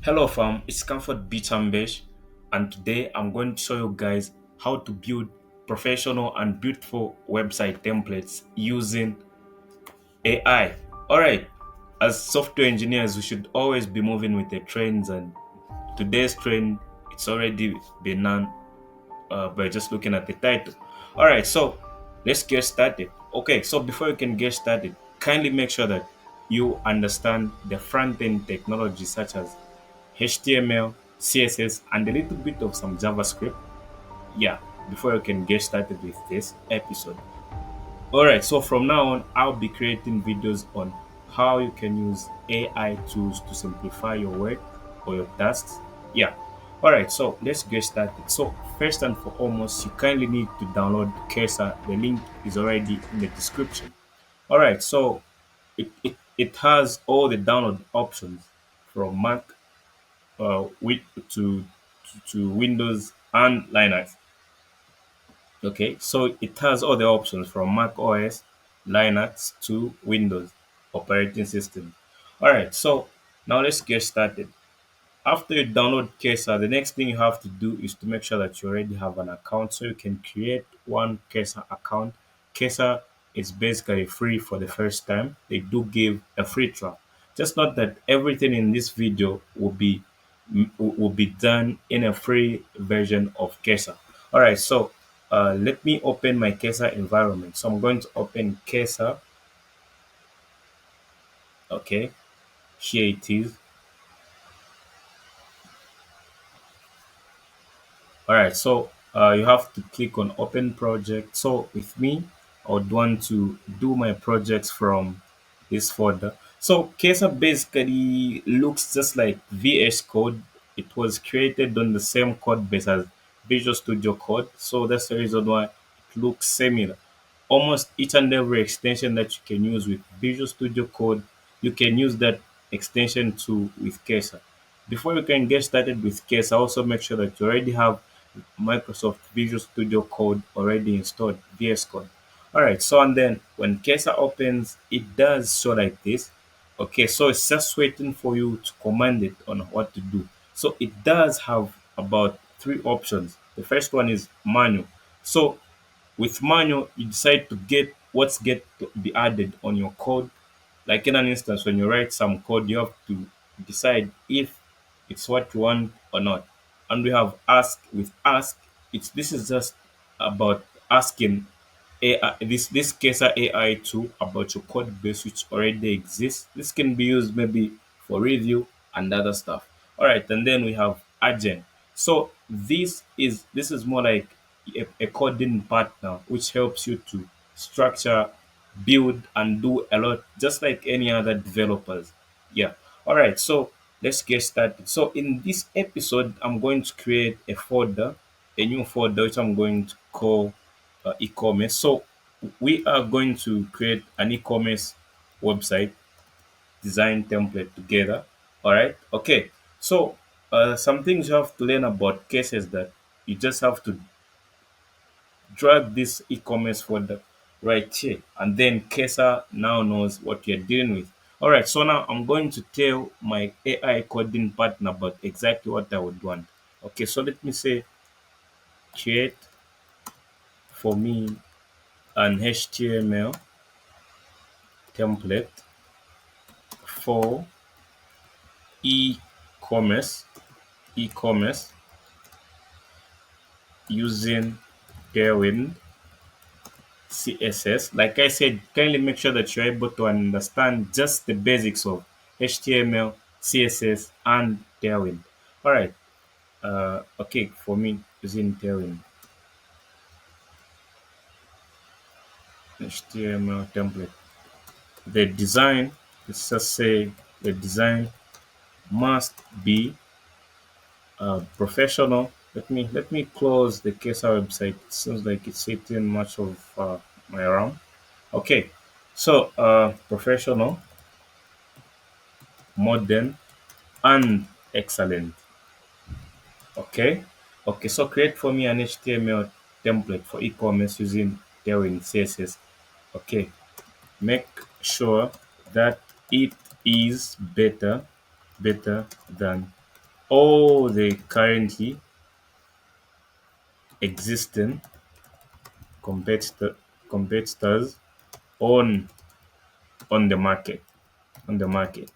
Hello fam, it's Comfort Beach Ambesh, and today I'm going to show you guys how to build professional and beautiful website templates using AI. Alright, as software engineers, we should always be moving with the trends, and today's trend it's already been known by just looking at the title. Alright, so let's get started. Okay, so before you can get started, kindly make sure that you understand the front end technology such as HTML, CSS, and a little bit of some JavaScript. Yeah, before you can get started with this episode. Alright, so from now on, I'll be creating videos on how you can use AI tools to simplify your work or your tasks. Yeah. Alright, so let's get started. So, first and foremost, you kindly need to download Cursor. The link is already in the description. Alright, so it has all the download options from Mac with to Windows and Linux. Okay, so it has all the options from Mac OS, Linux to Windows operating system. All right, so now let's get started. After you download Kesa, the next thing you have to do is to make sure that you already have an account so you can create one Kesa account. Kesa is basically free for the first time. They do give a free trial. Just note that everything in this video will be done in a free version of Kesa. All right, so let me open my Kesa environment. So I'm going to open Kesa. Okay, here it is. All right, so you have to click on open project. So with me, I would want to do my projects from this folder. So Kesa basically looks just like VS Code. It was created on the same code base as Visual Studio Code. So that's the reason why it looks similar. Almost each and every extension that you can use with Visual Studio Code, you can use that extension too with Kesa. Before you can get started with Kesa, also make sure that you already have Microsoft Visual Studio Code already installed, VS Code. All right, so and then when Kesa opens, it does show like this. Okay, so it's just waiting for you to command it on what to do. So it does have about three options. The first one is manual. So with manual, you decide to get what's get to be added on your code. Like in an instance, when you write some code, you have to decide if it's what you want or not. And we have ask. With ask, it's this is just about asking AI, this case AI tool about your code base which already exists. This can be used maybe for review and other stuff. All right, and then we have agent. So this is more like a coding partner which helps you to structure, build, and do a lot just like any other developers. Yeah. All right. So let's get started. So in this episode, I'm going to create a new folder which I'm going to call e-commerce. So we are going to create an e-commerce website design template together. All right. Okay. So some things you have to learn about cases that you just have to drag this e-commerce folder right here, and then Kesa now knows what you're dealing with. All right, so now I'm going to tell my AI coding partner about exactly what I would want. Okay, so let me say create for me an HTML template for e-commerce e-commerce using Tailwind CSS. Like I said, kindly make sure that you're able to understand just the basics of HTML, CSS, and Tailwind. All right. Okay, for me, using Tailwind, HTML template. The design, let's just say the design must be professional. Let me close the Kesa website. It seems like it's eating much of my RAM. Okay, so professional, modern, and excellent. Okay. Okay. So create for me an HTML template for e-commerce using Tailwind CSS. Okay. Make sure that it is better than all the currently existing competitor, competitors on on the market on the market.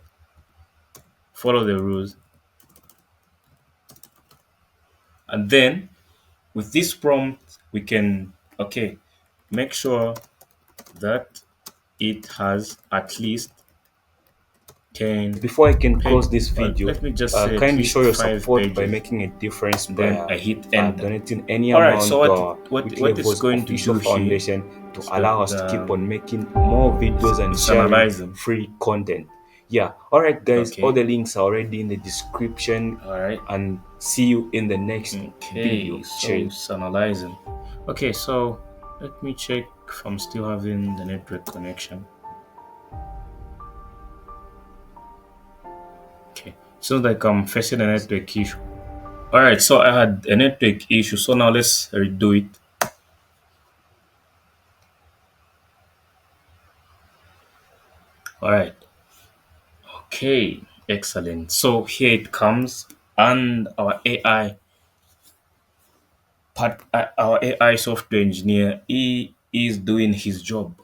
Follow the rules, and then with this prompt we can make sure that it has at least 10 Before I can close pages. this Well, video, let me just say at kindly show least your 5 support by pages. making a difference And by then I hit enter. donating any All right. So amount to what our what Week what it's Levels going to official do here foundation to is that allow us to keep on making more videos and it's sharing analyzing. free content. Yeah, all right, guys, all Okay. the links are already in the description, All right. and see you in the next Okay. video. So Cheers. it's analyzing. Okay. So let me check if I'm still having the network connection. Okay. Seems like I'm facing a network issue. All right. So I had a network issue. So now let's redo it. All right. Okay. Excellent. So here it comes, and our AI software engineer, he is doing his job.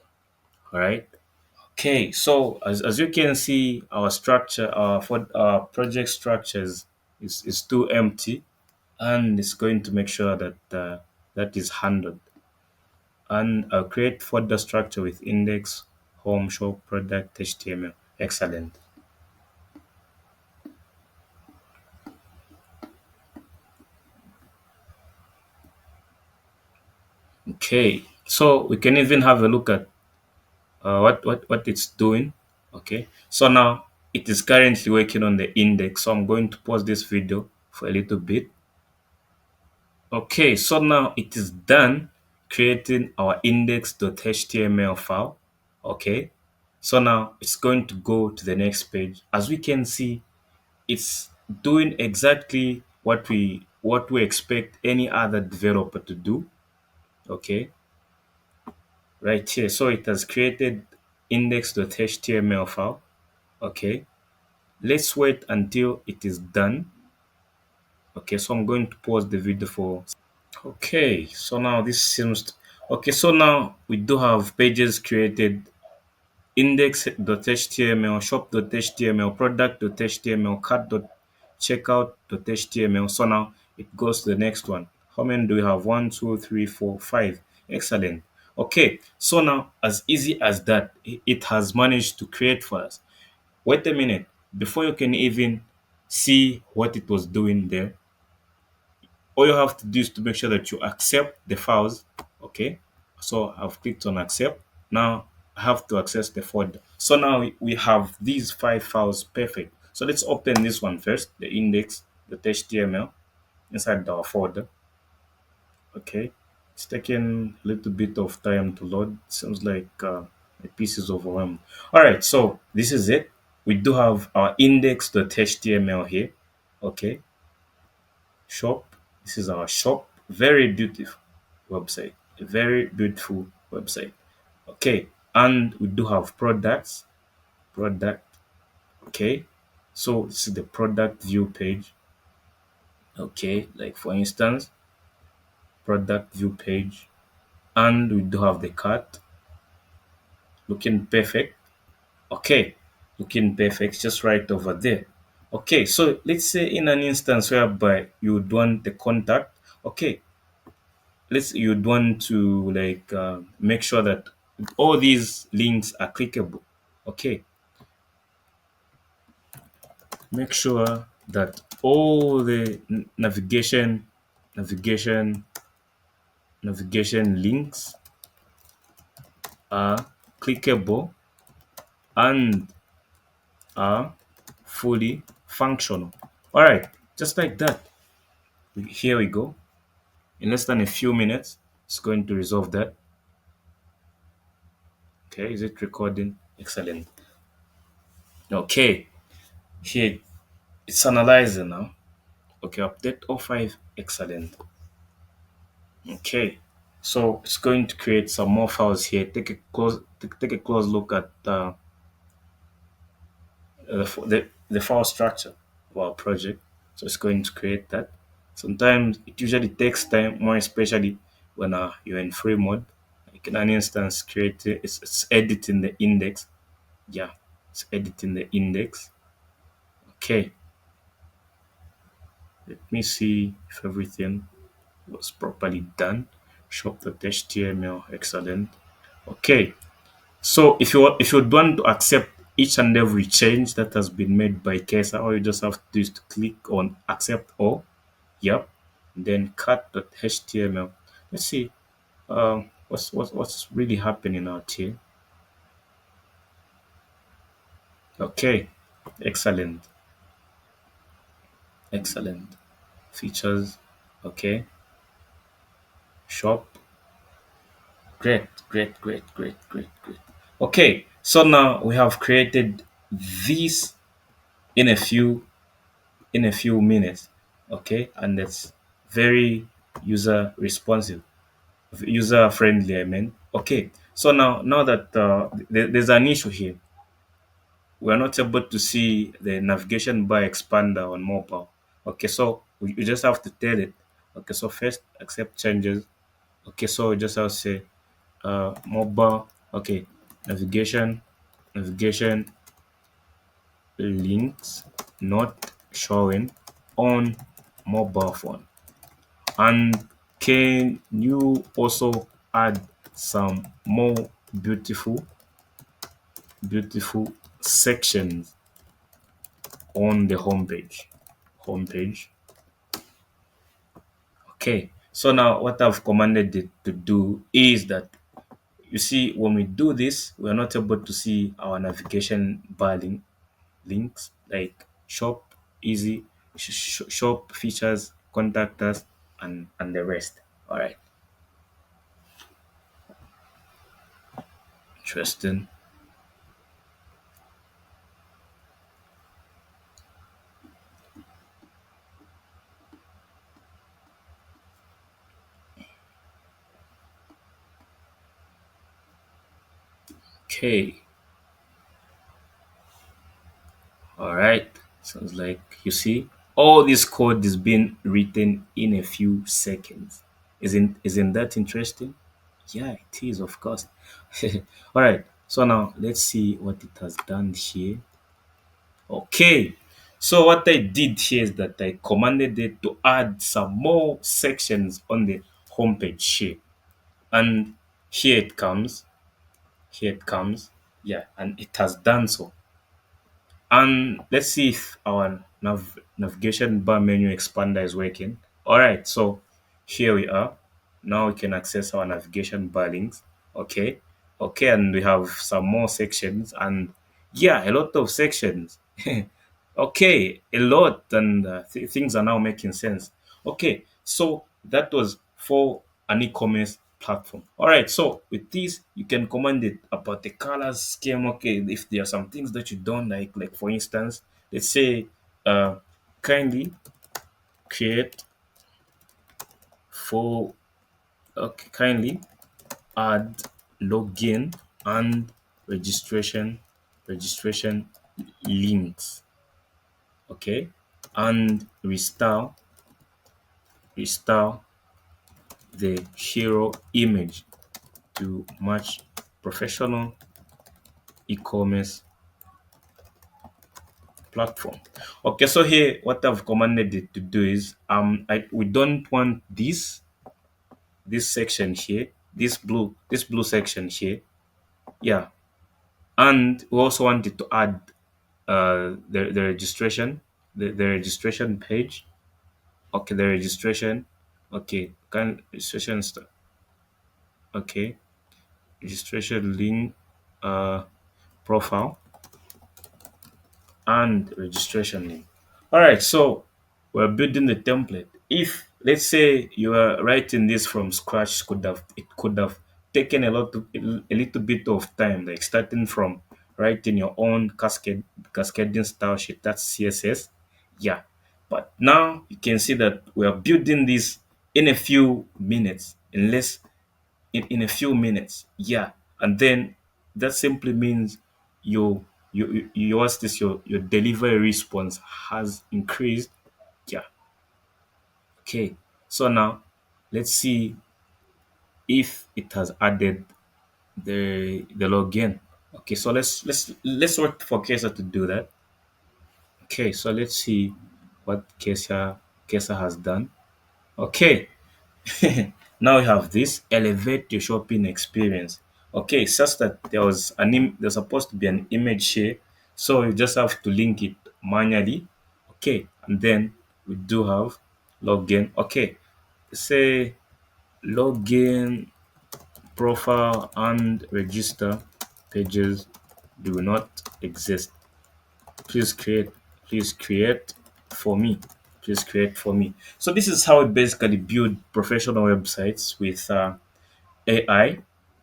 All right. Okay. So as you can see, our structure, for our project structures is too empty, and it's going to make sure that that is handled. And I'll create further structure with index, home, shop, product, HTML. Excellent. Okay. So we can even have a look at what it's doing. Okay, so now it is currently working on the index, so I'm going to pause this video for a little bit. Okay, so now it is done creating our index.html file. Okay, so now it's going to go to the next page. As we can see, it's doing exactly what we expect any other developer to do. Okay, right here, so it has created index.html file. Okay, let's wait until it is done. Okay, so I'm going to pause the video for. Okay, so now this seems okay. So now we do have pages created: index.html, shop.html, product.html, cart.checkout.html. So now it goes to the next one. How many do we have? One, two, three, four, five. Excellent. Okay, so now as easy as that, it has managed to create for us. Wait a minute. Before you can even see what it was doing there, all you have to do is to make sure that you accept the files. Okay. So I've clicked on accept. Now I have to access the folder. So now we have these 5 files. Perfect. So let's open this one first, the index.html inside our folder. Okay. It's taking a little bit of time to load. Seems like my PC is overwhelmed. All right. So this is it. We do have our index.html here. Okay. Shop. This is our shop. Very beautiful website. A very beautiful website. Okay. And we do have products. Product. Okay. So this is the product view page. Okay. Like for instance, product view page. And we do have the cart. Looking perfect. Okay. Looking perfect. Just right over there. Okay. So let's say in an instance whereby you would want the contact. Okay. Let's you'd want to like make sure that all these links are clickable. Okay, make sure that all the navigation navigation links are clickable and are fully functional. All right, just like that. Here we go. In less than a few minutes, it's going to resolve that. Okay, is it recording? Excellent. Okay, here it's analyzing now. Okay, update O5. Excellent. Okay, so it's going to create some more files here. Take a close look at the file structure of our project. So it's going to create that. Sometimes it usually takes time, more especially when you're in free mode. Like in an instance, it's editing the index. Yeah, it's editing the index. Okay, let me see if everything was properly done. Shop.html, excellent. Okay, so if you want to accept each and every change that has been made by Kesa, all you just have to do is to click on accept all. Yep. Then cut.html. Let's see. What's really happening out here? Okay. Excellent. Excellent. Features. Okay. Shop. Great. Great. Great. Great. Great. Great. Okay. So now we have created this in a few minutes. Okay, and it's very user responsive, user friendly. I mean, okay. So now that there's an issue here, we are not able to see the navigation bar expander on mobile. Okay, so we just have to tell it. Okay, so first accept changes. Okay, so we just have to say mobile. Okay, navigation, navigation links not showing on mobile phone. And can you also add some more beautiful, beautiful sections on the homepage? Homepage. Okay. So now what I've commanded it to do is that you see when we do this, we are not able to see our navigation bar links like shop, easy, shop features, contact us, and the rest. All right. Interesting. Okay. All right. Sounds like you see all this code is being written in a few seconds. Isn't that interesting? Yeah, it is, of course. All right. So now let's see what it has done here. Okay. So what I did here is that I commanded it to add some more sections on the homepage here. And here it comes. Here it comes. Yeah, and it has done so. And let's see if our navigation bar menu expander is working. All right, so here we are. Now we can access our navigation bar links. Okay, okay, and we have some more sections, and yeah, a lot of sections. Okay, a lot, and things are now making sense. Okay, so that was for an e-commerce platform. All right, so with this, you can command it about the colors scheme. Okay, if there are some things that you don't like for instance, let's say, uh, kindly create for okay, kindly add login and registration links. Okay, and restyle the hero image to match professional e-commerce platform. Okay, so here what I've commanded it to do is we don't want this section here, this blue section here. Yeah. And we also wanted to add the registration, the registration page. Okay, the registration. Okay, can registration okay, registration link, uh profile and registration link. All right, so we're building the template. If let's say you are writing this from scratch, it could have taken a little bit of time, like starting from writing your own cascading style sheet. That's CSS. Yeah, but now you can see that we are building this in a few minutes, in a few minutes. Yeah, and then that simply means your what's this your delivery response has increased. Okay, so now let's see if it has added the login. Okay, so let's wait for Kesa to do that. Okay, so let's see what Kesa has done. Okay, now we have this elevate your shopping experience. Okay, it's just that there's supposed to be an image here, so you just have to link it manually. Okay, and then we do have login. Okay, say login profile and register pages do not exist. Please create, please create for me. Please create for me. So this is how we basically build professional websites with AI.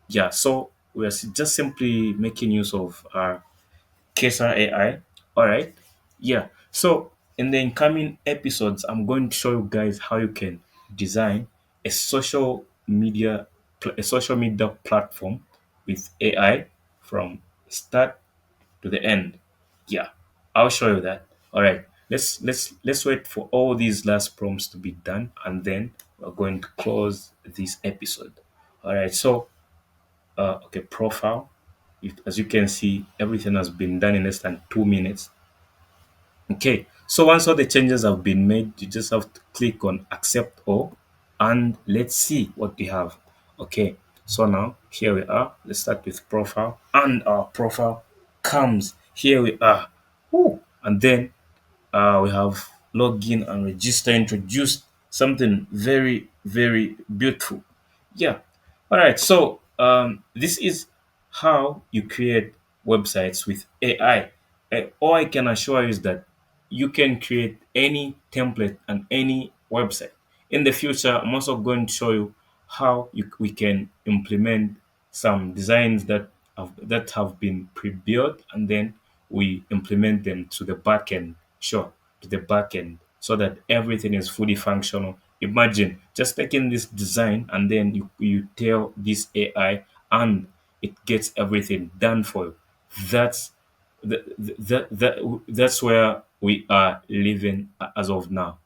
Yeah, so we are just simply making use of Kesa AI. All right. Yeah. So in the incoming episodes, I'm going to show you guys how you can design a a social media platform with AI from start to the end. Yeah, I'll show you that. All right. Let's wait for all these last prompts to be done, and then we're going to close this episode. All right. So okay, profile. As you can see, everything has been done in less than 2 minutes. Okay, so once all the changes have been made, you just have to click on accept all, and let's see what we have. Okay, so now here we are. Let's start with profile, and our profile comes. Here we are. Woo. And then we have login and register introduced something very, very beautiful. Yeah. All right. So this is how you create websites with AI. All I can assure you is that you can create any template and any website. In the future, I'm also going to show you how we can implement some designs that have been pre-built, and then we implement them to the backend. Sure, to the backend, so that everything is fully functional. Imagine just taking this design and then you tell this AI and it gets everything done for you. That's that's where we are living as of now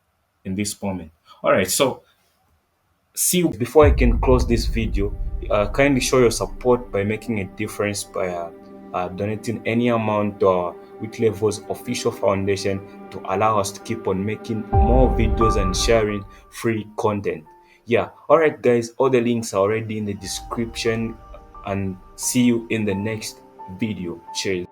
in this moment. All right, so see you. Before I can close this video, kindly show your support by making a difference by donating any amount to our Weekly Voice official foundation to allow us to keep on making more videos and sharing free content. Yeah, all right, guys, all the links are already in the description, and see you in the next video. Cheers.